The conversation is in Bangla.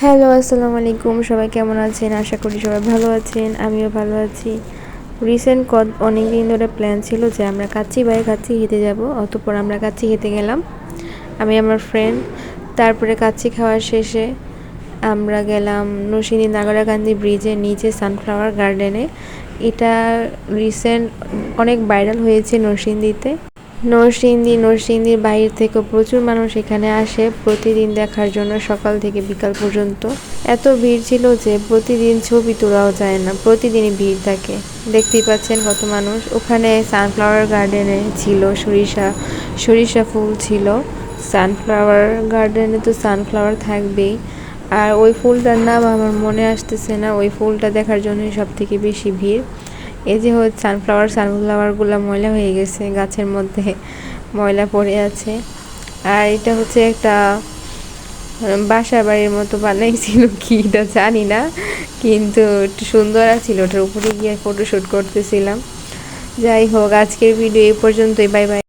হ্যালো, আসসালামু আলাইকুম। সবাই কেমন আছেন? আশা করি সবাই ভালো আছেন। আমিও ভালো আছি। রিসেন্ট অনেক দিন ধরে প্ল্যান ছিল যে আমরা কাচ্চিবাড়ি কাচ্চি খেতে যাব। অতঃপর আমরা কাচ্চি খেতে গেলাম, আমি আমার ফ্রেন্ড। তারপরে কাচ্চি খাওয়া শেষে আমরা গেলাম নরসিংদী নাগরাকান্দি ব্রিজের নিচে সানফ্লাওয়ার গার্ডেনে। এটা রিসেন্ট অনেক ভাইরাল হয়েছে নরসিংদীতে। নরসিংদীর বাইরে থেকে প্রচুর মানুষ এখানে আসে প্রতিদিন দেখার জন্য, সকাল থেকে বিকাল পর্যন্ত। এত ভিড় ছিল যে প্রতিদিন ছবি তোলাও যায় না, প্রতিদিনই ভিড় থাকে। দেখতেই পাচ্ছেন কত মানুষ। ওখানে সানফ্লাওয়ার গার্ডেনে ছিল সরিষা ফুল ছিল। সানফ্লাওয়ার গার্ডেনে তো সানফ্লাওয়ার থাকবেই। আর ওই ফুলটার নাম আমার মনে আসতেছে না, ওই ফুলটা দেখার জন্যই সব থেকে বেশি ভিড়। এই যে হচ্ছে সানফ্লাওয়ারগুলো ময়লা হয়ে গেছে, গাছের মধ্যে ময়লা পড়ে আছে। আর এটা হচ্ছে একটা বাসা বাড়ির মতো বানাইছিল, কি এটা জানি না, কিন্তু একটু সুন্দর ছিল। ওটার উপরে গিয়ে ফটোশ্যুট করতেছিলাম। যাই হোক, আজকের ভিডিও এই পর্যন্তই। Bye bye.